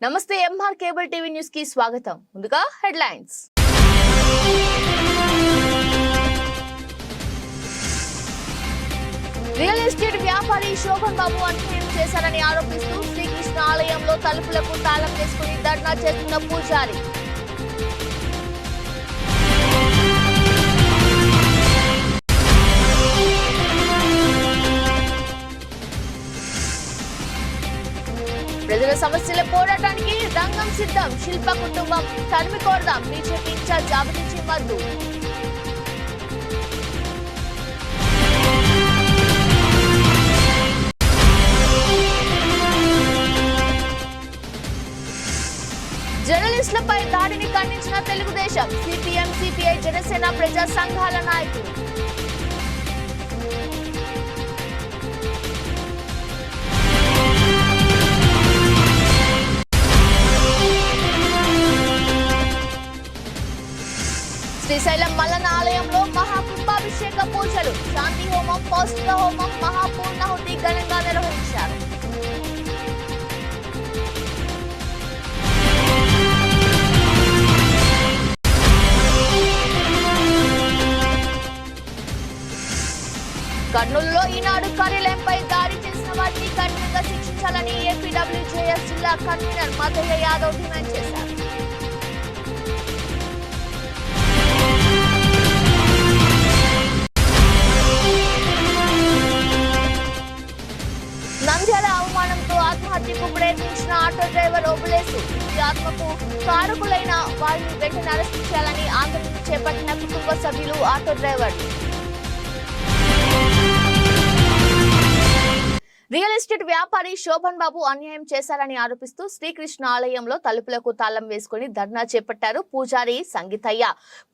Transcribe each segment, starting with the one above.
నమస్తే MR cable TV news కి స్వాగతం. ముందుగా హెడ్లైన్స్. రియల్ ఎస్టేట్ వ్యాపారి శోభన్ బాబు అన్యాయం చేశారని ఆరోపిస్తూ శ్రీకృష్ణ ఆలయంలో తలుపులకు తాళం వేసుకుని ధర్నా చేస్తున్న పూజారి. ప్రజల సమస్యల పోరాటానికి రంగం సిద్ధం. శిల్ప కుటుంబం తరిమి కోరదాం. బీజేపీ ఇన్ఛార్జ్ అభిరుచి మద్దు. జర్నలిస్టులపై దాడిని ఖండించిన తెలుగుదేశం, సిపిఎం, సిపిఐ, జనసేన ప్రజా సంఘాల నాయకులు. శ్రీశైలం మల్లన్న ఆలయంలో మహాకుంభాభిషేక పూజలు, శాంతి హోమం, పౌష్టిక హోమం, మహాపూర్ణాహుతి ఘనంగా నిర్వహించారు. కర్నూలులో ఈనాడు కార్యాలయంపై దాడి చేసిన వారిని కఠినంగా శిక్షించాలని ఏపీడబ్ల్యూజేఎస్ జిల్లా కన్వీనర్ మదయ్య యాదవ్ డిమాండ్ చేశారు. నంద్యాల అవమానంతో ఆత్మహత్యకు ప్రయత్నించిన ఆటో డ్రైవర్ ఓబులేసు. ఈ ఆత్మకు కారకులైన వారిని వెంటనే అరెస్ట్ చేయాలని ఆందోళన చేపట్టిన కుటుంబ సభ్యులు, ఆటో డ్రైవర్లు. రియల్ ఎస్టేట్ వ్యాపారి శోభన్ బాబు అన్యాయం చేశారని ఆరోపిస్తూ శ్రీకృష్ణ ఆలయంలో తలుపులకు తాళం వేసుకుని ధర్నా చేపట్టారు పూజారి సంగీతయ్య.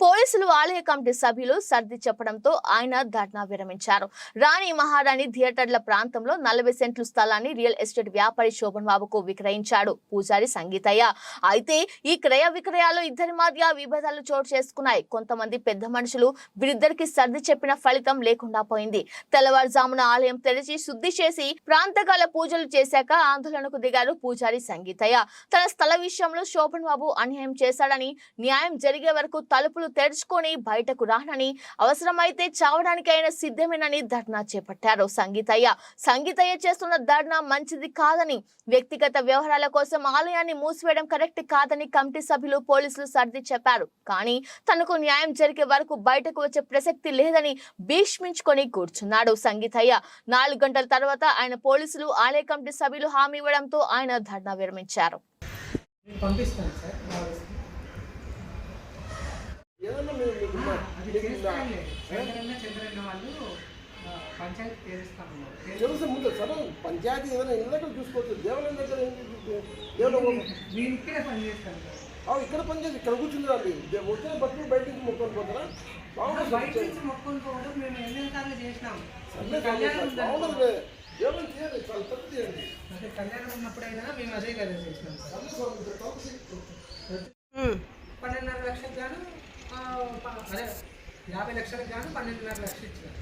పోలీసులు ఆలయ కమిటీ సభ్యులు సర్ది చెప్పడంతో ఆయన ధర్నా విరమించారు. రాణి మహారాణి థియేటర్ల ప్రాంతంలో 40 సెంట్లు స్థలాన్ని రియల్ ఎస్టేట్ వ్యాపారి శోభన్ బాబుకు విక్రయించాడు పూజారి సంగీతయ్య. అయితే ఈ క్రయ విక్రయాలు ఇద్దరి మధ్య విభేదాలు చోటు చేసుకున్నాయి. కొంతమంది పెద్ద మనుషులు వీరిద్దరికి సర్ది చెప్పిన ఫలితం లేకుండా పోయింది. తెల్లవారుజామున ఆలయం తెరిచి శుద్ధి చేసి ప్రాంతకాల పూజలు చేశాక ఆందోళనకు దిగారు పూజారి సంగీతయ్య. తన స్థల విషయంలో శోభన్ బాబు అన్యాయం చేశాడని, న్యాయం జరిగే వరకు తలుపులు తెరుచుకొని బయటకు రానని, అవసరమైతే చావడానికైనా సిద్ధమేనని ధర్నా చేపట్టారు సంగీతయ్య చేస్తున్న ధర్నా మంచిది కాదని, వ్యక్తిగత వ్యవహారాల కోసం ఆలయాన్ని మూసివేయడం కరెక్ట్ కాదని కమిటీ సభ్యులు, పోలీసులు సర్ది చెప్పారు. కానీ తనకు న్యాయం జరిగే వరకు బయటకు వచ్చే ప్రసక్తి లేదని భీష్మించుకొని కూర్చున్నాడు సంగీతయ్య. 4 గంటల తర్వాత ఆయన పోలీసులు, ఆలయ కమిటీ సభ్యులు హామీ ఇవ్వడంతో ఆయన ధర్నా విరమించారు. పంచాయతీ ఏదైనా ఇళ్ళ దగ్గర చూసుకోవచ్చు, దేవాలయం దగ్గర ఇక్కడ పనిచేసి ఇక్కడ కూర్చుంది అండి. వచ్చిన బట్టలు బయట నుంచి మొక్కలు పోతారా? కళ్యాణం ఉన్నప్పుడైనా మేము అదే కదా చేసినాం. 12.5 లక్షలకు గాను అదే 50 లక్షలకు గాను 12.5 లక్షలు ఇచ్చారు.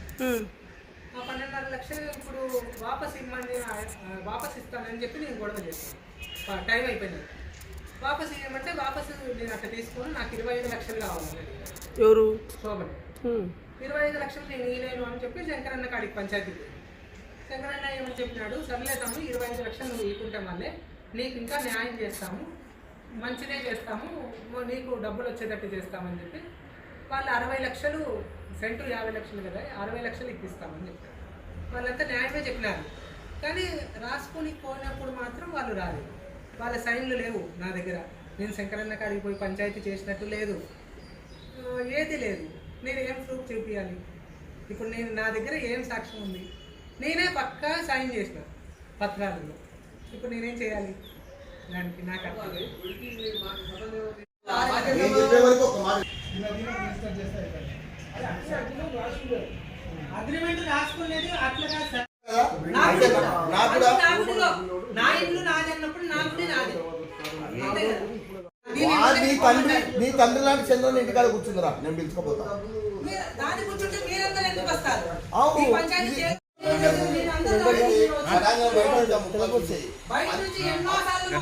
ఆ 12.5 లక్షలు ఇప్పుడు వాపస్ ఇస్తానని చెప్పి నేను గొడవ చేస్తాను. టైం అయిపోయింది. వాపస్ ఇవ్వమంటే వాపస్ నేను అట్లా తీసుకొని నాకు 25 లక్షలు కావాలి. ఎవరు? శోభన్. 25 లక్షలు నేను ఇవ్వలేను అని చెప్పి శంకరన్న కాడికి పంచాయతీ. శంకరన్న ఏమని చెప్పినాడు, సర్లే తమ్ము 25 లక్షలు నువ్వు ఇవ్వకుంటే మళ్ళీ నీకు ఇంకా న్యాయం చేస్తాము, మంచిదే చేస్తాము, నీకు డబ్బులు వచ్చేటట్టు చేస్తామని చెప్పి వాళ్ళు 60 లక్షలు, సెంటు 50 లక్షలు కదా, 60 లక్షలు ఇప్పిస్తామని చెప్పారు. వాళ్ళంతా న్యాయమే చెప్పినారు. కానీ రాసుకొని పోయినప్పుడు మాత్రం వాళ్ళు రాలేదు. వాళ్ళ సైన్లు లేవు నా దగ్గర. నేను శంకరన్న కాడికి పోయి పంచాయతీ చేసినట్టు లేదు, ఏది లేదు. నేను ఏం ప్రూఫ్ చూపించాలి? ఇప్పుడు నా దగ్గర ఏం సాక్ష్యం ఉంది? నేనే పక్కా సైన్ చేసిన పత్రాలలో. ఇప్పుడు నేనేం చేయాలి? దానికి నాకు అగ్రిమెంట్ రాసుకునేది అట్లా కాదు సార్. నా ఇల్లు నాది అన్నప్పుడు నా గుడి నాది. నీ తండ్రి లాంటి చంద్రుని ఇంటికాడ కూర్చుందిరా, నేను పిలుచుకోపోతా. దాని కూర్చుంటే మీరందరూ ఎందుకు వస్తారు? బయట నుంచి ఎన్నోసార్లు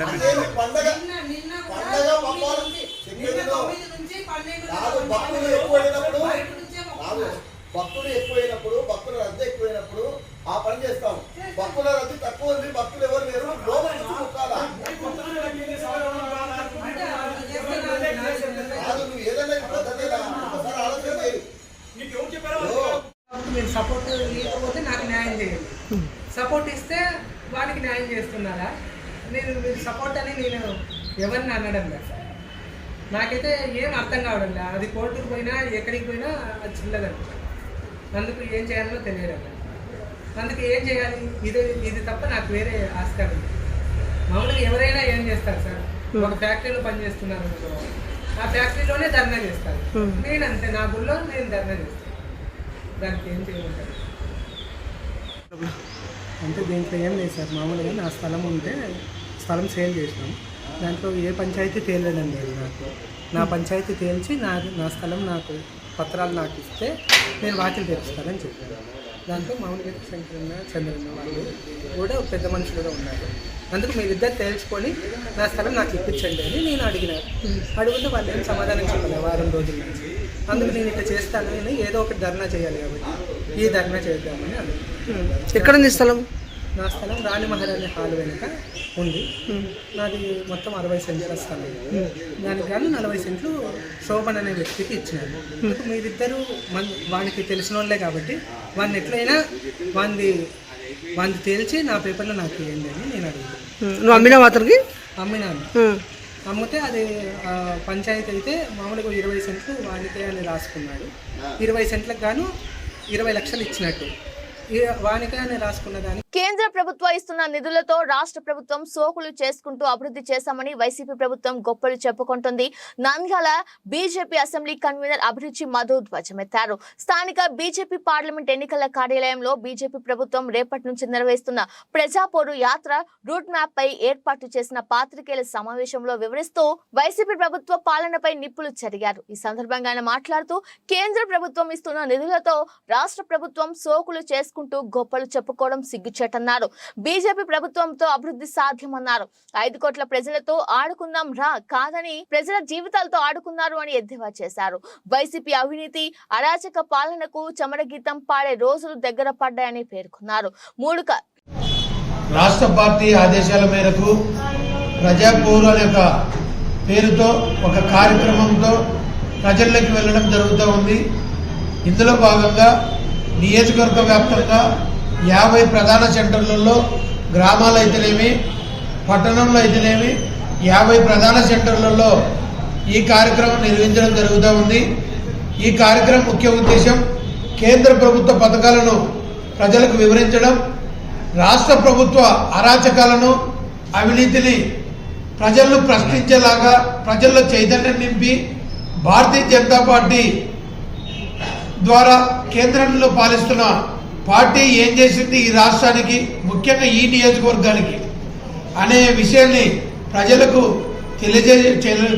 పండగ నిన్న పండగ పంపాలి 9 నుంచి 12 భక్తులు ఎక్కువైనప్పుడు బయట నుంచే మొక్కుతున్నారు. భక్తులు ఎక్కువైనప్పుడు భక్తుల రద్దీ ఎక్కువైనప్పుడు ఆ పని చేస్తాం. భక్తుల రద్దీ తక్కువ ఉంది, భక్తులు ఎవరు లేరు, లోపల నుంచి మొక్కాలా? కాదు, నువ్వు ఏదైనా పద్ధతిగా ఒకసారి ఆలోచన చేయి. మీరు సపోర్ట్ ఇవ్వకపోతే నాకు న్యాయం చేయండి, సపోర్ట్ ఇస్తే వాడికి న్యాయం చేస్తున్నారా? మీరు సపోర్ట్ అని నేను ఎవరిని అనడం లేదు. నాకైతే ఏం అర్థం కావడం లేదు. అది కోర్టుకు పోయినా ఎక్కడికి పోయినా అది చిల్లదండి. అందుకు ఏం చేయాలో తెలియడం లేదు. అందుకు ఏం చేయాలి? ఇది తప్ప నాకు వేరే ఆస్కారం లేదు. మామూలుగా ఎవరైనా ఏం చేస్తారు సార్, ఒక ఫ్యాక్టరీలో పనిచేస్తున్నారు అనుకో, ఆ ఫ్యాక్టరీలోనే ధర్నా చేస్తారు. నేను అంతే, నా గుళ్ళో నేను ధర్నా చేస్తాను. దానికి ఏం చేయమంటారు? అంటే దీంట్లో ఏం లేదు సార్, మామూలుగా నా స్థలం ఉంటే స్థలం సేల్ చేసినాం. దాంట్లో ఏ పంచాయతీ తేలలేదండి నాకు. నా పంచాయతీ తేల్చి నా స్థలం నాకు పత్రాలు నాకు ఇస్తే నేను వాకిలు తెరుస్తానని చెప్పాను. దాంట్లో మామూలుగా శంకరన్న చంద్రన్న వాళ్ళు కూడా పెద్ద మనుషులుగా ఉన్నారు. అందుకు మీరిద్దరు తేల్చుకొని నా స్థలం నాకు ఇప్పించండి అని నేను అడిగినాను. అడిగితే వాళ్ళు ఏం సమాధానం చెప్పలేదు వారం రోజుల నుంచి. అందుకు నేను ఇట్లా చేస్తానని ఏదో ఒకటి ధర్నా చేయాలి కాబట్టి ఈ ధర్నా చేద్దామని అడిగాను. ఎక్కడ ఉంది స్థలం? నా స్థలం రాణి మహారాణి హాల్ వెనుక ఉంది. నాది మొత్తం 60 సెంట్ల స్థలం. దానికి గాను 40 సెంట్లు శోభన్ అనే వ్యక్తికి ఇచ్చినాను. మీరిద్దరూ వానికి తెలిసిన వాళ్ళే కాబట్టి వాడిని ఎట్లయినా వాడిని తేల్చి నా పేపర్లో నాకు ఇవ్వండి అని నేను అడుగుతాను. నువ్వు అమ్మినావు అతనికి? అమ్మినాను. అమ్మితే అది పంచాయతీ అయితే మామూలుగా 20 సెంట్లు వానికే అని రాసుకున్నాడు. 20 సెంట్లకు గాను 20 లక్షలు ఇచ్చినట్టు వానికే అని రాసుకున్న దానికి కేంద్ర ప్రభుత్వం ఇస్తున్న నిధులతో రాష్ట్ర ప్రభుత్వం సోకులు చేసుకుంటూ అభివృద్ధి చేశామని వైసీపీ ప్రభుత్వం గొప్పలు చెప్పుకుంటుంది. నంద్యాల బీజేపీ అసెంబ్లీ కన్వీనర్ అభిరుచి మధు ధ్వజమెత్తారు. స్థానిక బీజేపీ పార్లమెంట్ ఎన్నికల కార్యాలయంలో బీజేపీ ప్రభుత్వం రేపటి నుంచి నిర్వహిస్తున్న ప్రజాపోరు యాత్ర రూట్ మ్యాప్ పై ఏర్పాటు చేసిన పాత్రికేయుల సమావేశంలో వివరిస్తూ వైసీపీ ప్రభుత్వ పాలనపై నిప్పులు చెరిగారు. ఈ సందర్భంగా ఆయన మాట్లాడుతూ కేంద్ర ప్రభుత్వం ఇస్తున్న నిధులతో రాష్ట్ర ప్రభుత్వం సోకులు చేసుకుంటూ గొప్పలు చెప్పుకోవడం సిగ్గుచేటన్నారు. బీజేపీ ప్రభుత్వంతో అభివృద్ధి సాధ్యమన్నారు. 5 కోట్ల ప్రజలతో ఆడుకుందాం రా కాదని ప్రజల జీవితాలతో ఆడుకున్నారు అని ఎద్దేవా చేశారు. వైసీపీ అవినీతి అరాచక పాలనకు చమరగీతం పాడే రోజులు దగ్గర పడ్డాయని పేర్కొన్నారు. రాష్ట్ర పార్టీ ఆదేశాల మేరకు ప్రజాపోరు అనే ఒక పేరుతో ఒక కార్యక్రమంతో ప్రజల్లోకి వెళ్ళడం జరుగుతూ ఉంది. ఇందులో భాగంగా నియోజకవర్గ వ్యాప్తంగా 50 ప్రధాన సెంటర్లలో గ్రామాలు అయితేనేమి పట్టణంలో అయితేనేమి 50 ప్రధాన సెంటర్లలో ఈ కార్యక్రమం నిర్వహించడం జరుగుతూ ఉంది. ఈ కార్యక్రమం ముఖ్య ఉద్దేశం కేంద్ర ప్రభుత్వ పథకాలను ప్రజలకు వివరించడం, రాష్ట్ర ప్రభుత్వ అరాచకాలను అవినీతిని ప్రజలను ప్రశ్నించేలాగా ప్రజల్లో చైతన్యం నింపి భారతీయ జనతా పార్టీ ద్వారా కేంద్రంలో పాలిస్తున్న పార్టీ ఏం చేసింది ఈ రాష్ట్రానికి, ముఖ్యంగా ఈ నియోజకవర్గానికి అనే విషయాన్ని ప్రజలకు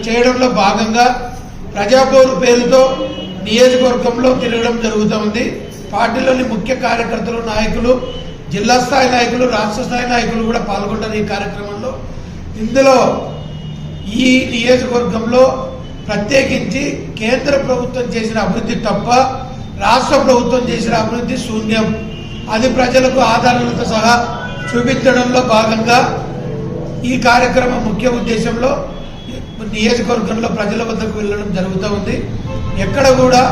చేయడంలో భాగంగా ప్రజాపోరు పేరుతో నియోజకవర్గంలో తిరగడం జరుగుతూ ఉంది. పార్టీలోని ముఖ్య కార్యకర్తలు, నాయకులు, జిల్లా స్థాయి నాయకులు, రాష్ట్ర స్థాయి నాయకులు కూడా పాల్గొంటారు ఈ కార్యక్రమంలో. ఇందులో ఈ నియోజకవర్గంలో ప్రత్యేకించి కేంద్ర ప్రభుత్వం చేసిన అభివృద్ధి తప్ప రాష్ట్ర ప్రభుత్వం చేసిన అభివృద్ధి శూన్యం. అది ప్రజలకు ఆధారాలతో సహా చూపించడంలో భాగంగా ఈ కార్యక్రమం ముఖ్య ఉద్దేశంలో నియోజకవర్గంలో ప్రజల వద్దకు వెళ్ళడం జరుగుతూ ఉంది. ఎక్కడ కూడా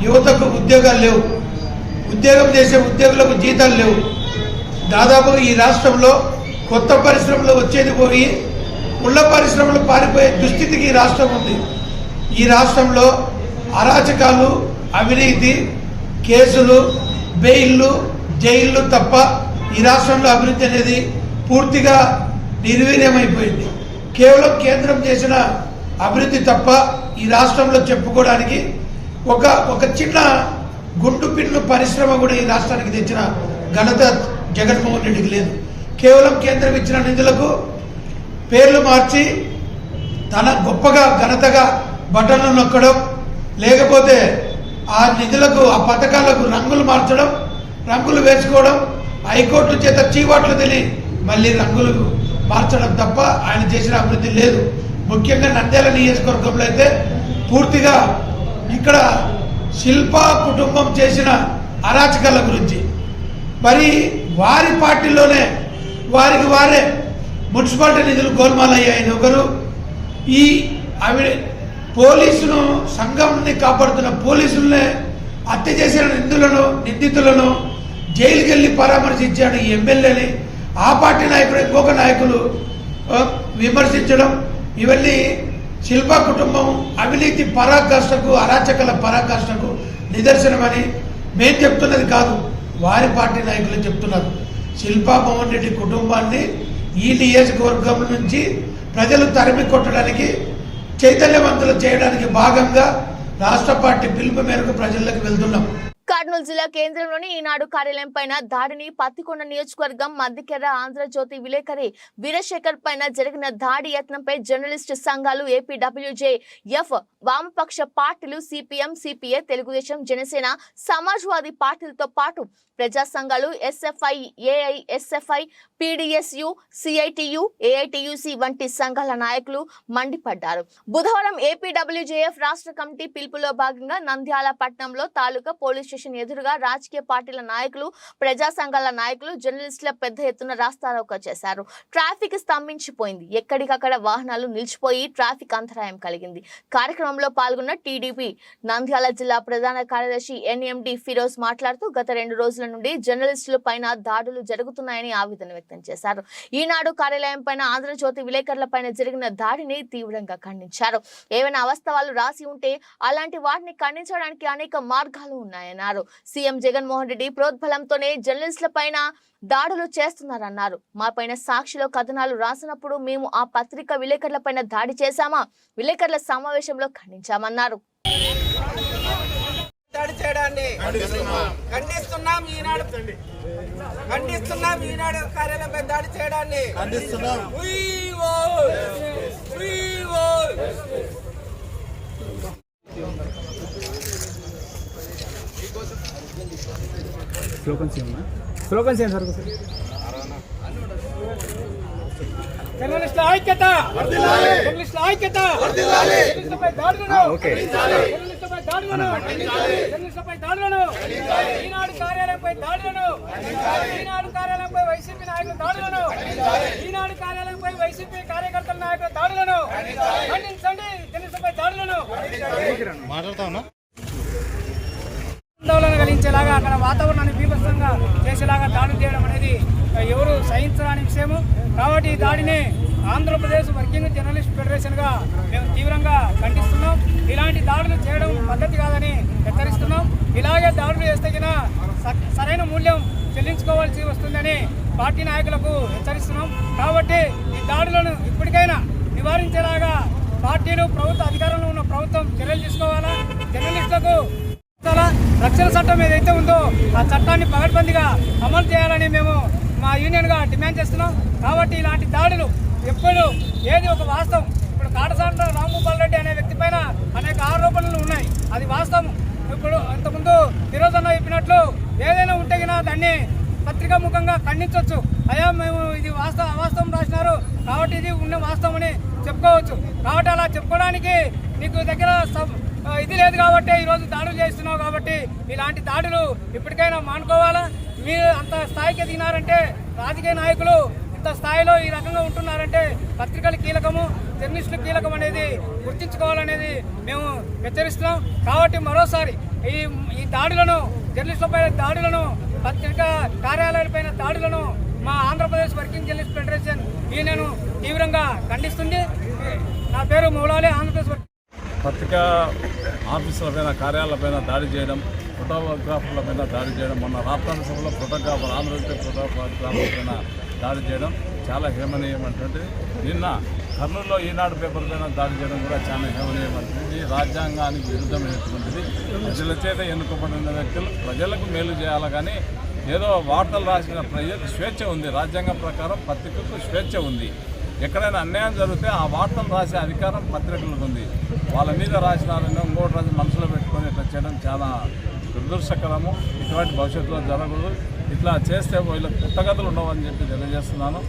యువతకు ఉద్యోగాలు లేవు, ఉద్యోగం చేసే ఉద్యోగులకు జీతాలు లేవు. దాదాపుగా ఈ రాష్ట్రంలో కొత్త పరిశ్రమలు వచ్చేది పోయి ముళ్ళ పరిశ్రమలు పారిపోయే దుస్థితికి ఈ రాష్ట్రం ఉంది. ఈ రాష్ట్రంలో అరాచకాలు, అవినీతి, కేసులు, బెయిల్లు, జైళ్లు తప్ప ఈ రాష్ట్రంలో అభివృద్ధి అనేది పూర్తిగా నిర్వీర్యమైపోయింది. కేవలం కేంద్రం చేసిన అభివృద్ధి తప్ప ఈ రాష్ట్రంలో చెప్పుకోవడానికి ఒక చిన్న గుండు పిన్ను పరిశ్రమ కూడా ఈ రాష్ట్రానికి తెచ్చిన ఘనత జగన్మోహన్ రెడ్డికి లేదు. కేవలం కేంద్రం ఇచ్చిన నిధులకు పేర్లు మార్చి తన గొప్పగా ఘనతగా బటన్లు నొక్కడం, లేకపోతే ఆ నిధులకు ఆ పథకాలకు రంగులు మార్చడం, రంగులు వేసుకోవడం, హైకోర్టు చేత చీవాట్లు తిని మళ్ళీ రంగులు మార్చడం తప్ప ఆయన చేసిన అభివృద్ధి లేదు. ముఖ్యంగా నంద్యాల నియోజకవర్గంలో అయితే పూర్తిగా ఇక్కడ శిల్పా కుటుంబం చేసిన అరాచకాల గురించి మరి వారి పార్టీలోనే వారికి వారే మున్సిపాలిటీ నిధులు గోల్మాలయ్యాయని ఒకరు, ఈ పోలీసును సంఘంని కాపాడుతున్న పోలీసులనే హత్య చేసిన నిందితులను జైలుకి వెళ్ళి పరామర్శించాడు ఈ ఎమ్మెల్యేని ఆ పార్టీ నాయకుడు ఇంకొక నాయకులు విమర్శించడం, ఇవన్నీ శిల్పా కుటుంబం అవినీతి పరాకాష్ఠకు అరాచకల పరాకాష్ఠకు నిదర్శనమని మేము చెప్తున్నది కాదు, వారి పార్టీ నాయకులు చెప్తున్నారు. శిల్పా మోహన్ రెడ్డి కుటుంబాన్ని ఈ నియోజకవర్గం నుంచి ప్రజలు తరిమి కొట్టడానికి చైతన్యవంతులు చేయడానికి భాగంగా రాష్ట్ర పార్టీ పిలుపు మేరకు ప్రజల్లోకి వెళ్తున్నాం. కర్నూలు జిల్లా కేంద్రంలోని ఈనాడు కార్యాలయం పైన దాడిని పత్తికొండ నియోజకవర్గం మద్దికెర్ర ఆంధ్రజ్యోతి విలేకరి వీరశేఖర్ పైన జరిగిన దాడి యత్నంపై జర్నలిస్ట్ సంఘాలు ఏపీడబ్ల్యూజేఎఫ్ వామపక్ష పార్టీలు సిపిఎం సిపిఐ తెలుగుదేశం జనసేన సమాజ్వాదీ పార్టీలతో పాటు ప్రజా సంఘాలు ఎస్ఎఫ్ఐ ఏఐఎస్ఎఫ్ఐ పీడీఎస్యు సిఐటియు ఏఐటియుసి వంటి సంఘాల నాయకులు మండిపడ్డారు. బుధవారం ఏపీడబ్ల్యూజేఎఫ్ రాష్ట్ర కమిటీ పిలుపులో భాగంగా నంద్యాల పట్టణంలో తాలూకా పోలీస్ స్టేషన్ ఎదురుగా రాజకీయ పార్టీల నాయకులు ప్రజా సంఘాల నాయకులు జర్నలిస్టుల పెద్ద ఎత్తున రాస్తారోకో చేశారు. ట్రాఫిక్ స్తంభించిపోయింది. ఎక్కడికక్కడ వాహనాలు నిలిచిపోయి ట్రాఫిక్ అంతరాయం కలిగింది. కార్యక్రమంలో పాల్గొన్న టీడీపీ నంద్యాల జిల్లా ప్రధాన కార్యదర్శి ఎన్ఎండి ఫిరోజ్ మాట్లాడుతూ గత 2 రోజుల నుండి జర్నలిస్టుల పైన దాడులు జరుగుతున్నాయని ఆవేదన వ్యక్తం చేశారు. ఈనాడు కార్యాలయం పైన ఆంధ్రజ్యోతి విలేకరుల పైన జరిగిన దాడిని తీవ్రంగా ఖండించారు. ఏవైనా అవాస్తవాలు రాసి ఉంటే అలాంటి వాటిని ఖండించడానికి అనేక మార్గాలు ఉన్నాయన్నారు. సీఎం జగన్మోహన్ రెడ్డి ప్రోద్బలంతోనే జర్నలిస్టుల పైన దాడులు చేస్తున్నారన్నారు. మా పైన సాక్షిలో కథనాలు రాసినప్పుడు మేము ఆ పత్రిక విలేకరుల పైన దాడి చేశామా? విలేకరుల సమావేశంలో ఖండించామన్నారు. దాడి చేయడాన్ని ఖండిస్తున్నాం. ఈనాడు కార్యాలయంపై దాడి చేయడాన్ని ఖండిస్తున్నాం. స్లోగన్స్ ఏం సార్? జర్నలిస్టుల ఐక్యత, జర్నలిస్టుల ఐక్యత, జర్నలిస్టులపై దాడులను, జర్నలిస్టులపై దాడులను, జర్నలిస్టులపై దాడులను, ఈనాడు కార్యాలయంపై దాడులను, ఈనాడు కార్యాలయంపై వైసీపీ నాయకుల దాడులను, ఈనాడు కార్యాలయంపై వైసీపీ కార్యకర్తల నాయకుల దాడులను ఖండించండి. జర్నలిస్టులపై దాడులను ఆందోళన కలిగించేలాగా అక్కడ వాతావరణాన్ని బీభత్సంగా చేసేలాగా దాడులు చేయడం అనేది ఎవరు సహించరాని విషయము. కాబట్టి ఈ దాడిని ఆంధ్రప్రదేశ్ వర్కింగ్ జర్నలిస్ట్ ఫెడరేషన్గా మేము తీవ్రంగా ఖండిస్తున్నాం. ఇలాంటి దాడులు చేయడం పద్ధతి కాదని హెచ్చరిస్తున్నాం. ఇలాగే దాడులు చేస్తే సరైన మూల్యం చెల్లించుకోవాల్సి వస్తుందని పార్టీ నాయకులకు హెచ్చరిస్తున్నాం. కాబట్టి ఈ దాడులను ఇప్పటికైనా నివారించేలాగా పార్టీలు అధికారంలో ఉన్న ప్రభుత్వం చర్యలు తీసుకోవాలా. జర్నలిస్టులకు రక్షణ చట్టం ఏదైతే ఉందో ఆ చట్టాన్ని పకడ్బందీగా అమలు చేయాలని మేము మా యూనియన్గా డిమాండ్ చేస్తున్నాం. కాబట్టి ఇలాంటి దాడులు ఎప్పుడు ఏది ఒక వాస్తవం. ఇప్పుడు కాటసాండ్ర రాంగోపాల్ రెడ్డి అనే వ్యక్తి పైన అనేక ఆరోపణలు ఉన్నాయి, అది వాస్తవం. ఇప్పుడు అంతకుముందు ఫిరోజ్ అన్న చెప్పినట్లు ఏదైనా ఉంటే దాన్ని పత్రికా ముఖంగా ఖండించవచ్చు. అయ్యా మేము ఇది అవాస్తవం రాసినారు కాబట్టి ఇది ఉన్న వాస్తవం అని చెప్పుకోవచ్చు. కాబట్టి అలా చెప్పుకోవడానికి నీకు దగ్గర ఇది లేదు కాబట్టి ఈరోజు దాడులు చేస్తున్నావు. కాబట్టి ఇలాంటి దాడులు ఇప్పటికైనా మానుకోవాలా. మీరు అంత స్థాయికి ఎదిగినారంటే, రాజకీయ నాయకులు ఇంత స్థాయిలో ఈ రకంగా ఉంటున్నారంటే పత్రికలు కీలకము, జర్నలిస్టులు కీలకం అనేది గుర్తించుకోవాలనేది మేము హెచ్చరిస్తున్నాం. కాబట్టి మరోసారి ఈ దాడులను, జర్నలిస్టులపై దాడులను, పత్రికా కార్యాలయాలపైన దాడులను మా Andhra Pradesh working journalist federation union తీవ్రంగా ఖండిస్తుంది. నా పేరు మౌలాలి. ఆంధ్రప్రదేశ్ పత్రికా ఆఫీసులపైన కార్యాలయాలపైన దాడి చేయడం, ఫోటోగ్రాఫర్లపైన దాడి చేయడం, మొన్న రాష్ట్రాల సభలో ఫోటోగ్రాఫర్ ఆంధ్రప్రదేశ్ ఫోటోగ్రాఫర్లపైన దాడి చేయడం చాలా హేమనీయమైనటువంటిది. నిన్న కర్నూలులో ఈనాడు పేపర్ పైన దాడి చేయడం కూడా చాలా హేమనీయమైనటువంటిది. రాజ్యాంగానికి విరుద్ధమైనటువంటిది. ప్రజల చేత ఎన్నుకోబడిన వ్యక్తులు ప్రజలకు మేలు చేయాలి, కానీ ఏదో వార్తలు రాసిన ప్రజలకు స్వేచ్ఛ ఉంది. రాజ్యాంగం ప్రకారం పత్రికకు స్వేచ్ఛ ఉంది. ఎక్కడైనా అన్యాయం జరిగితే ఆ వార్తలు రాసే అధికారం పత్రికలకు ఉంది. వాళ్ళ మీద రాసినారని ఇంకోటి రాసి మనసులో పెట్టుకొని ఇట్లా చేయడం చాలా దురదృష్టకరము. ఇటువంటి భవిష్యత్తులో జరగదు. ఇట్లా చేస్తే వీళ్ళకి పుట్టగతులు ఉండవని చెప్పి తెలియజేస్తున్నాను.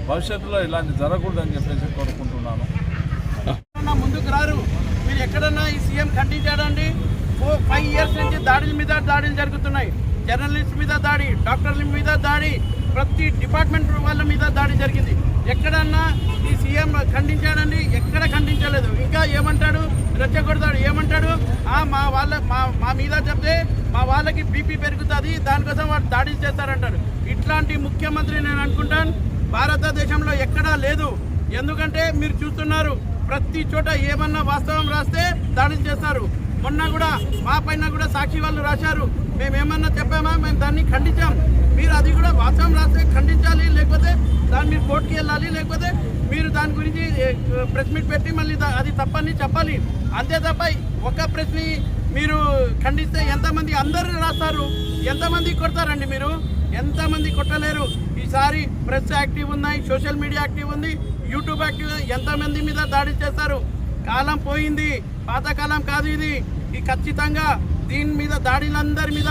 భవిష్యత్తులో ఇలాంటి జరగకూడదని చెప్పేసి కోరుకుంటున్నాను. ముందుకు రారు. మీరు ఎక్కడన్నా ఈ సీఎం ఖండించాడండి. 5 ఇయర్స్ నుంచి దాడుల మీద దాడులు జరుగుతున్నాయి. జర్నలిస్ట్ మీద దాడి, డాక్టర్ల మీద దాడి, ప్రతి డిపార్ట్మెంట్ వాళ్ళ మీద దాడి జరిగింది. ఎక్కడన్నా ఈ సీఎం ఖండించాడండి? ఎక్కడ ఖండించలేదు. ఇంకా ఏమంటాడు? రెచ్చగొడతాడు. ఏమంటాడు? మా మీద చెప్తే మా వాళ్ళకి బీపీ పెరుగుతుంది, దానికోసం వాళ్ళు దాడులు చేస్తారంటాడు. ఇట్లాంటి ముఖ్యమంత్రి నేను అనుకుంటాను భారతదేశంలో ఎక్కడా లేదు. ఎందుకంటే మీరు చూస్తున్నారు, ప్రతి చోట ఏమన్నా వాస్తవం రాస్తే దాడులు చేస్తారు. మొన్న కూడా మా పైన కూడా సాక్షి వాళ్ళు రాశారు. మేమేమన్నా చెప్పామా? మేము దాన్ని ఖండించాం. మీరు అది కూడా వాస్తవం రాస్తే ఖండించాలి, లేకపోతే దాన్ని మీరు కోర్టుకి వెళ్ళాలి, లేకపోతే మీరు దాని గురించి ప్రెస్ మీట్ పెట్టి మళ్ళీ అది తప్పని చెప్పాలి. అంతే తప్ప ఒక ప్రెస్ని మీరు ఖండిస్తే ఎంతమంది అందరూ రాస్తారు, ఎంతమంది కొడతారండి? మీరు ఎంతమంది కొట్టలేరు. ఈసారి ప్రెస్ యాక్టివ్ ఉన్నాయి, సోషల్ మీడియా యాక్టివ్ ఉంది, యూట్యూబ్ యాక్టివ్. ఎంతమంది మీద దాడి చేస్తారు? కాలం పోయింది, పాతకాలం కాదు ఇది. ఖచ్చితంగా దీని మీద దాడులందరి మీద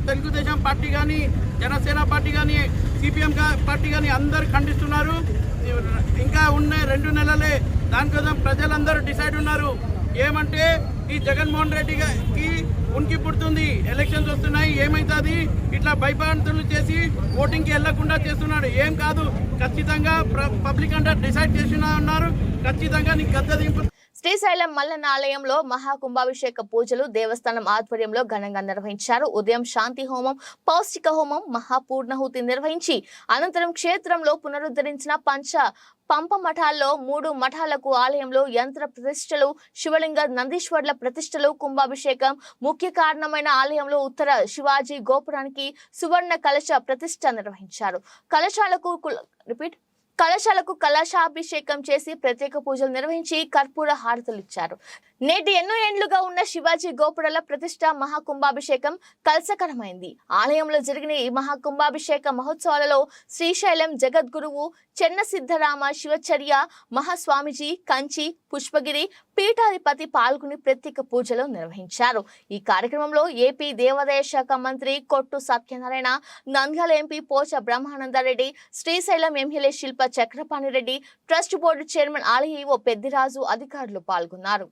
తెలుగుదేశం పార్టీ కానీ, జనసేన పార్టీ కానీ, సిపిఎం పార్టీ కానీ అందరూ ఖండిస్తున్నారు. ఇంకా ఉన్నాయి 2 నెలలే, దానికోసం ప్రజలందరూ డిసైడ్ ఉన్నారు. ఏమంటే ఈ జగన్మోహన్ రెడ్డికి ఉనికి పుడుతుంది, ఎలక్షన్స్ వస్తున్నాయి, ఏమవుతుంది ఇట్లా భయభ్రాంతులు చేసి ఓటింగ్కి వెళ్లకుండా చేస్తున్నాడు. ఏం కాదు, ఖచ్చితంగా పబ్లిక్ అంతా డిసైడ్ చేసి ఉన్నారు. ఖచ్చితంగా నీకు గద్దె దింపు. శ్రీశైలం మల్లన్న ఆలయంలో మహాకుంభాభిషేక పూజలు దేవస్థానం ఆధ్వర్యంలో ఘనంగా నిర్వహించారు. ఉదయం శాంతి హోమం, పౌష్టిక హోమం, మహాపూర్ణహుతి నిర్వహించి అనంతరం క్షేత్రంలో పునరుద్ధరించిన పంప మఠాల్లో 3 మఠాలకు ఆలయంలో యంత్ర ప్రతిష్టలు, శివలింగ నందీశ్వర్ల ప్రతిష్టలు, కుంభాభిషేకం ముఖ్య కారణమైన ఆలయంలో ఉత్తర శివాజీ గోపురానికి సువర్ణ కలశ ప్రతిష్ఠ నిర్వహించారు. కలశాలకు కలశాభిషేకం చేసి ప్రత్యేక పూజలు నిర్వహించి కర్పూర హారతులు ఇచ్చారు. నేటి ఎన్నో ఏండ్లుగా ఉన్న శివాజీ గోపురాల ప్రతిష్ట మహాకుంభాభిషేకం కలశకరమైంది. ఆలయంలో జరిగిన ఈ మహాకుంభాభిషేక మహోత్సవాలలో శ్రీశైలం జగద్గురువు చెన్న సిద్ధరామ శివచర్య మహాస్వామిజీ, కంచి, పుష్పగిరి పీఠాధిపతి పాల్గొని ప్రత్యేక పూజలు నిర్వహించారు. ఈ కార్యక్రమంలో ఏపీ దేవాదాయ శాఖ మంత్రి Kottu Satyanarayana, Nandyal MP Pocha Brahmananda Reddy, Srisailam MLA Shilpa Chakrapani Reddy, trust board chairman ఆలయ ఈవో పెద్దిరాజు అధికారులు పాల్గొన్నారు.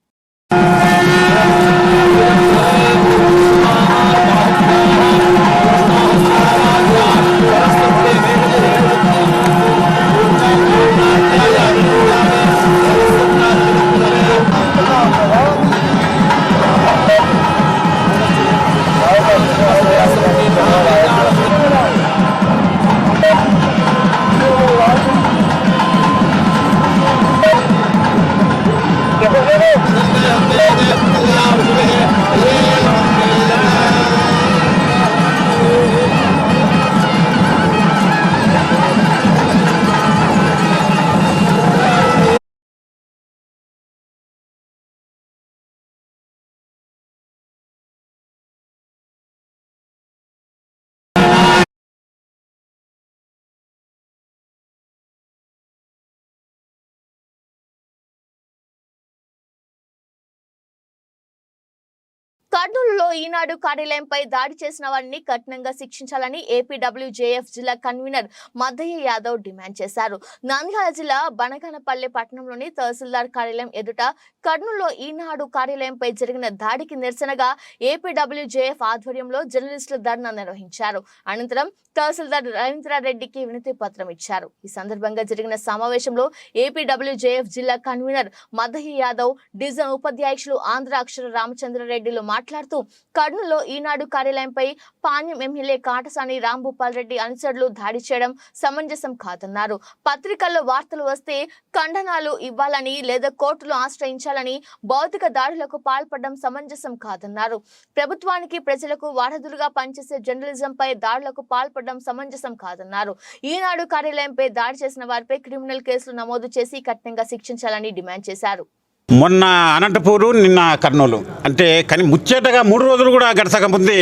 కర్నూలులో ఈనాడు కార్యాలయంపై దాడి చేసిన వారిని కఠినంగా శిక్షించాలని ఏపీడబ్ల్యూజేఎఫ్ జిల్లా కన్వీనర్ మద్దయ్య యాదవ్ డిమాండ్ చేశారు. నంద్యాల జిల్లా బనగానపల్లి పట్టణంలోని తహసీల్దార్ కార్యాలయం ఎదుట కర్నూలులో ఈనాడు కార్యాలయంపై జరిగిన దాడికి నిరసనగా ఏపీడబ్ల్యూజేఎఫ్ ఆధ్వర్యంలో జర్నలిస్టులు ధర్నా నిర్వహించారు. అనంతరం తహసీల్దార్ రవీంద్రారెడ్డికి వినతి పత్రం ఇచ్చారు. ఈ సందర్భంగా జరిగిన సమావేశంలో ఏపీడబ్ల్యూజేఎఫ్ జిల్లా కన్వీనర్ మద్దయ్య యాదవ్, డివిజన్ ఉపాధ్యక్షులు ఆంధ్ర అక్షర రామచంద్రారెడ్డిలు మాట్లాడుతూ కర్నూలులో ఈనాడు కార్యాలయంపై పాణ్యం ఎమ్మెల్యే కాటసాని రాంభూపాల్ రెడ్డి అనుచరులు దాడి చేయడం సమంజసం కాదన్నారు. పత్రికల్లో వార్తలు వస్తే ఖండనాలు ఇవ్వాలని లేదా కోర్టులు ఆశ్రయించాలని భౌతిక దాడులకు పాల్పడడం సమంజసం కాదన్నారు. ప్రభుత్వానికి ప్రజలకు వారధులుగా పనిచేసే జర్నలిజంపై దాడులకు పాల్పడడం సమంజసం కాదన్నారు. ఈనాడు కార్యాలయంపై దాడి చేసిన వారిపై క్రిమినల్ కేసులు నమోదు చేసి కఠినంగా శిక్షించాలని డిమాండ్ చేశారు. మొన్న అనంతపూరు, నిన్న కర్నూలు అంటే కానీ ముచ్చటగా 3 రోజులు కూడా గడసకముందే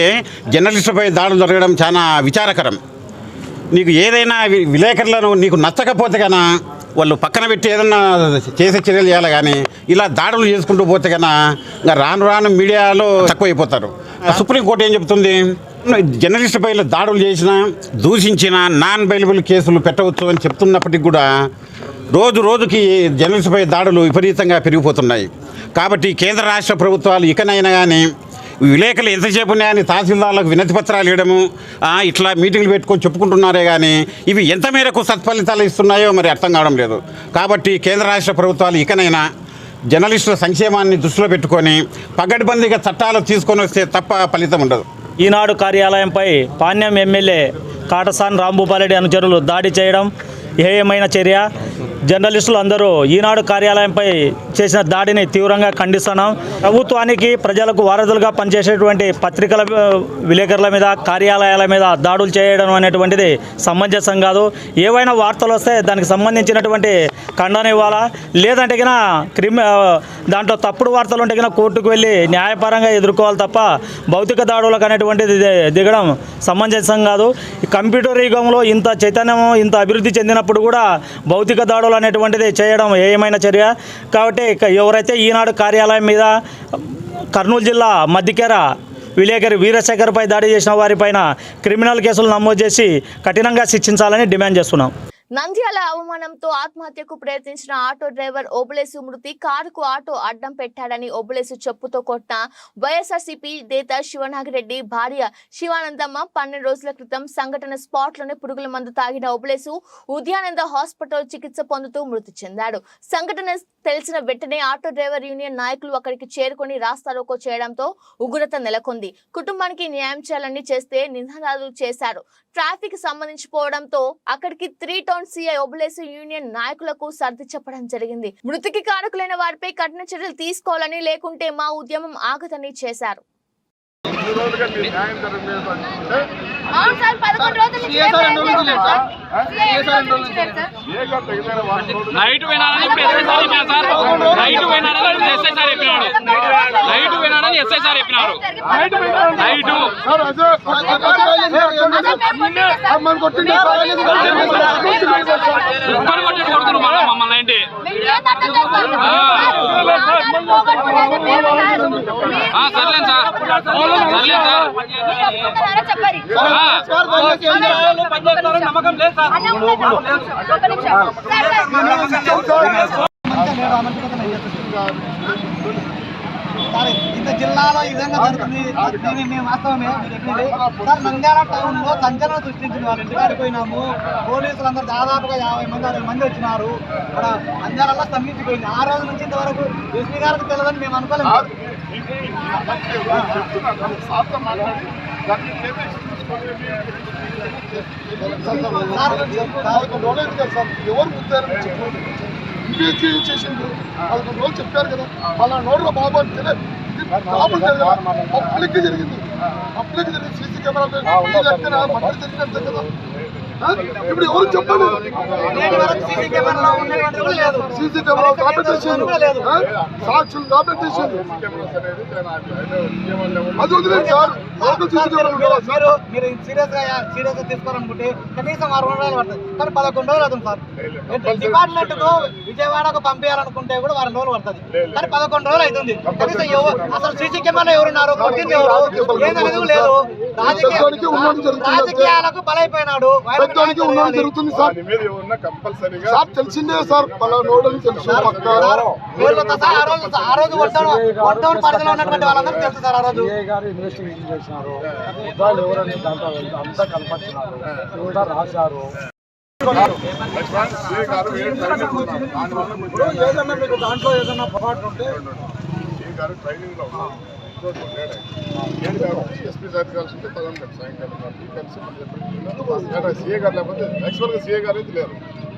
జర్నలిస్టులపై దాడులు జరగడం చాలా విచారకరం. నీకు ఏదైనా విలేకరులను నీకు నచ్చకపోతే కన్నా వాళ్ళు పక్కన పెట్టి ఏదన్నా చేసే చర్యలు చేయాలి. కానీ ఇలా దాడులు చేసుకుంటూ పోతే కన్నా ఇంకా రాను రాను మీడియాలో తక్కువైపోతారు. సుప్రీంకోర్టు ఏం చెప్తుంది? జర్నలిస్టుపై దాడులు చేసినా దూషించిన నాన్ బెయిలబుల్ కేసులు పెట్టవచ్చు అని చెప్తున్నప్పటికీ కూడా రోజు రోజుకి జర్నలిస్టుపై దాడులు విపరీతంగా పెరిగిపోతున్నాయి. కాబట్టి కేంద్ర రాష్ట్ర ప్రభుత్వాలు ఇకనైనా కానీ విలేకరులు ఎంతసేపు ఉన్నాయని తహసీల్దార్లకు వినతి పత్రాలు ఇవ్వడము, ఇట్లా మీటింగ్లు పెట్టుకొని చెప్పుకుంటున్నారే కానీ ఇవి ఎంత మేరకు సత్ఫలితాలు ఇస్తున్నాయో మరి అర్థం కావడం లేదు. కాబట్టి కేంద్ర రాష్ట్ర ప్రభుత్వాలు ఇకనైనా జర్నలిస్టుల సంక్షేమాన్ని దృష్టిలో పెట్టుకొని పగడ్బందీగా చట్టాలు తీసుకొని వస్తే తప్ప ఫలితం ఉండదు. ఈనాడు కార్యాలయంపై పాణ్యం ఎమ్మెల్యే కాటసాని రాంభూపాలరెడ్డి అనుచరులు దాడి చేయడం హేయమైన చర్య. జర్నలిస్టులు అందరూ ఈనాడు కార్యాలయంపై చేసిన దాడిని తీవ్రంగా ఖండిస్తున్నాం. ప్రభుత్వానికి ప్రజలకు వారధులుగా పనిచేసేటువంటి పత్రికల విలేకరుల మీద, కార్యాలయాల మీద దాడులు చేయడం అనేటువంటిది సమంజసం కాదు. ఏవైనా వార్తలు వస్తే దానికి సంబంధించినటువంటి ఖండన ఇవ్వాలా, లేదంటే కినా దాంట్లో తప్పుడు వార్తలు ఉంటే కినా కోర్టుకు వెళ్ళి న్యాయపరంగా ఎదుర్కోవాలి తప్ప భౌతిక దాడులకు అనేటువంటిది దిగడం సమంజసం కాదు. కంప్యూటర్ యుగంలో ఇంత చైతన్యం, ఇంత అభివృద్ధి చెందినప్పుడు కూడా భౌతిక దాడులు అనేటువంటిది చేయడం ఏమైనా చర్య. కాబట్టి ఎవరైతే ఈనాడు కార్యాలయం మీద కర్నూలు జిల్లా మద్దికేర విలేకరి వీరశేఖర్పై దాడి చేసిన వారిపైన క్రిమినల్ కేసులు నమోదు చేసి కఠినంగా శిక్షించాలని డిమాండ్ చేస్తున్నాం. నంద్యాల అవమానంతో ఆత్మహత్యకు ప్రయత్నించిన ఆటో డ్రైవర్ ఓబులేసు మృతి. కారుకు ఆటో అడ్డం పెట్టాడని ఓబులేసు చెప్పుతో కొట్టిన వైఎస్ఆర్సీపీ నేత శివనాగిరెడ్డి భార్య శివానందమ్మ 12 రోజుల క్రితం సంఘటన స్పాట్ లోనే పురుగుల మందు తాగిన ఓబులేసు ఉద్యానంద హాస్పిటల్ చికిత్స పొందుతూ మృతి చెందాడు. సంఘటన తెలిసిన వెంటనే ఆటో డ్రైవర్ యూనియన్ నాయకులు అక్కడికి చేరుకొని రాస్తారోకో చేయడంతో ఉగ్రత నెలకొంది. కుటుంబానికి న్యాయం చేయాలని చేస్తే నినాదాలు చేశారు. ట్రాఫిక్ సంబంధించిపోవడంతో అక్కడికి 3 టౌన్ సిఐ ఓబులేసు యూనియన్ నాయకులకు సర్ది చెప్పడం జరిగింది. మృతికి కారకులైన వారిపై కఠిన చర్యలు తీసుకోవాలని, లేకుంటే మా ఉద్యమం ఆగదని చేశారు. నైట్ పోయినాడని ఎస్ఐ సార్ చెప్పినారు. కొడుతున్నారు మమ్మల్ని ఏంటి సర్లేదు సార్ నమ్మకం లేదు సార్. ఇంత జిల్లాలో ఈ విధంగా జరుగుతుంది. మేము వాస్తవమే సార్, నంద్యాల టౌన్ లో సంచలనం సృష్టించింది. వాళ్ళు ఇంటికాడికి పోయినాము, పోలీసులందరూ దాదాపుగా 50 మంది 60 మంది వచ్చినారు. ఇక్కడ నంద్యాలలో స్తంభించిపోయింది. ఆ రోజు నుంచి ఇంతవరకు ఎస్పీ గారికి తెలియదని మేము అనుకోలేము. చేసిండు 11 రోజులు చెప్పారు కదా, అలా నోడుగా బాబు అంటే పబ్లిక్ జరిగింది. సీసీ కెమెరా జరిగినట్టే కదా. ఇప్పుడు ఎవరు చెప్పండి, సీసీ కెమెరా కాంపిటీషన్, సాక్షులు కాంపిటీషన్ అది వదిలేదు సార్. మీరు సీరియస్ గా తీసుకోవాలనుకుంటే కనీసం 60 రోజులు పడుతుంది, కానీ 11 రోజులు అవుతుంది సార్. డిపార్ట్మెంట్ కు విజయవాడకు పంపించాలనుకుంటే కూడా 10 రోజులు పడుతుంది, కానీ 11 రోజులు అవుతుంది. కనీసం అసలు సీసీ కెమెరా ఎవరున్నారు, కొట్టింది ఎవరు, ఏదనేది లేదు. రాజకీయాలకు బలైపోయినాడు. జరుగుతుంది సార్, తెలిసిందే సార్. ఆ రోజు పరిధిలో ఉన్నటువంటి వాళ్ళందరూ తెలుసు సార్. ఆ రోజు ఇన్వెస్టిగేషన్ చేసినారు, ఎవరని దాంట్లో అంతా కనపరిచినారు, కూడా రాశారు. ఏదన్నా మీకు దాంట్లో ఏదన్నా పొరపాటు ఉంటే ట్రైనింగ్ లో ఎస్పీ సార్ కలిసి ఉంటే పదం సాయంకాలం కలిసి సీఏ గారు, లేకపోతే యాక్చువల్గా సీఏ గారు అయితే లేరు,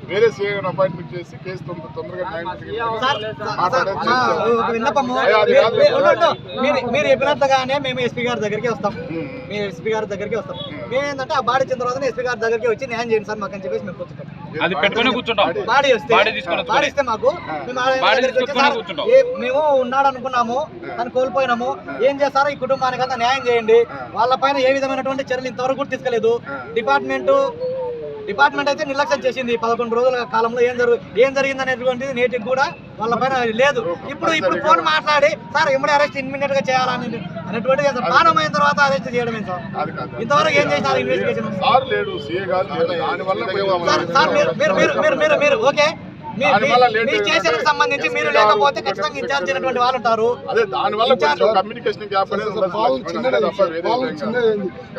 వేరే సీఏ గారు అపాయింట్మెంట్ చేసి కేసు తొందరగా మీరు చెప్పినట్టుగానే మేము ఎస్పీ గారి దగ్గరికి వస్తాం. మేమేంటంటే ఆ బాడీ ఇచ్చిన తర్వాత ఎస్పీ గారి దగ్గరికి వచ్చి న్యాయం చేయండి సార్ మాకు అని చెప్పేసి మేము కూర్చుంటాం. బాడీ ఇస్తే మాకు మేము ఉన్నాడు అనుకున్నాము, కానీ కోల్పోయినాము. ఏం చేస్తారో ఈ కుటుంబానికి అంతా న్యాయం చేయండి. వాళ్ళపైన ఏ విధమైనటువంటి చర్యలు ఇంతవరకు తీసుకోలేదు. డిపార్ట్మెంట్ డిపార్ట్మెంట్ అయితే నిర్లక్ష్యం చేసింది 11 రోజుల కాలంలో ఏం జరిగింది అనేటువంటిది నేటికి కూడా వాళ్ళ పైన లేదు. ఇప్పుడు ఫోన్ మాట్లాడి సార్ ఎమ్మడే అరెస్ట్ ఇమ్మీడియట్ గా చేయాలని అనేటువంటిది ప్రాణమైన తర్వాత అరెస్ట్ చేయడమే సార్. ఇంతవరకు ఏం చేసినారు ఇన్వెస్టిగేషన్? సార్ మీరు ఓకే మీ స్టేషన్కి సంబంధించి మీరు లేకపోతే ఖచ్చితంగా ఇన్ఛార్జ్ అయినటువంటి వాళ్ళు ఉంటారు.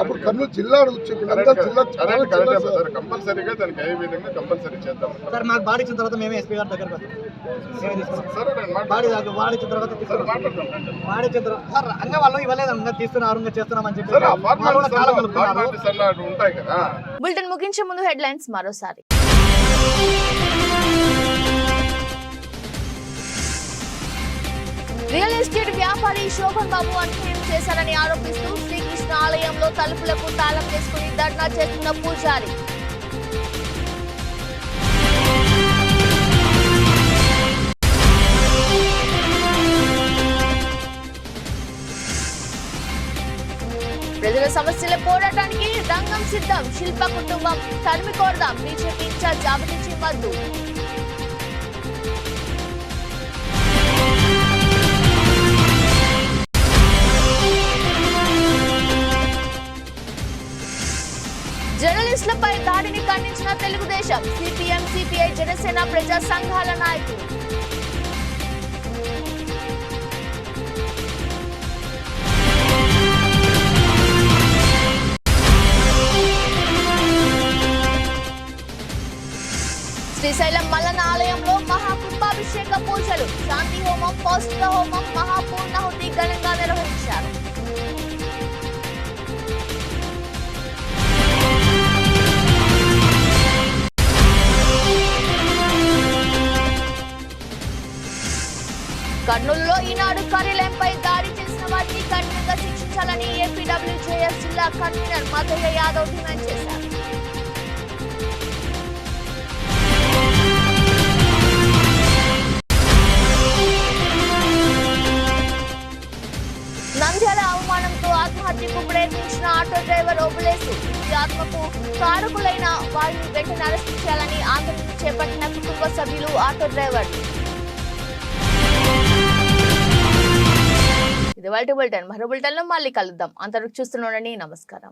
అప్పుడు కర్నూలు జిల్లా సార్ మాకు బాడీ ఇచ్చిన తర్వాత మేమే ఎస్పీ గారి దగ్గరకు బాడీ ఇచ్చిన తర్వాత బాడీ ఇచ్చిన తర్వాత సార్ అంగా వాళ్ళు ఇవ్వలేదు తీస్తున్నారు చేస్తున్నామని చెప్పి బులెటిన్ ముగించే ముందు హెడ్లైన్స్ మరోసారి. రియల్ ఎస్టేట్ వ్యాపారి శోభన్ బాబు అన్యాయం చేశారని ఆరోపిస్తూ శ్రీకృష్ణ ఆలయంలో తలుపులకు తాళం వేసుకుని ధర్నా చేస్తున్న పూజారి. ప్రజల సమస్యల పోరాటానికి రంగం సిద్ధం, శిల్ప కుటుంబం తరిమి కోరదాం, బీజేపీ ఇన్ఛార్జ్ అభిరుచి మద్దు. జర్నలిస్టులపై దాడిని ఖండించిన తెలుగుదేశం, సిపిఎం సిపిఐ జనసేన ప్రజా సంఘాల నాయకులు. శ్రీశైలం మల్లన్న ఆలయంలో మహాకుంభాభిషేక పూజలు, శాంతి హోమం, పౌష్టిక హోమం, మహాపూర్ణాహుతి ఘనంగా నిర్వహించారు. కర్నూలులో ఈనాడు కార్యాలయంపై దాడి చేసిన వారిని కఠినంగా శిక్షించాలని ఏపీడబ్ల్యూజేఎస్ జిల్లా కన్వీనర్ మధయ్య యాదవ్ డిమాండ్ చేశారు. నంద్యాల అవమానంతో ఆత్మహత్యకు ప్రయత్నించిన ఆటో డ్రైవర్ ఓబులేసు, ఈ ఆత్మకు కారకులైన వారిని వెంటనే అరెస్ట్ చేయాలని ఆందోళన చేపట్టిన కుటుంబ సభ్యులు, ఆటో డ్రైవర్లు. ఇది వాటి బులెటిన్. మరో బులెటిన్లో మళ్ళీ కలుద్దాం. అంతవరకు చూస్తూనే ఉండండి. నమస్కారం.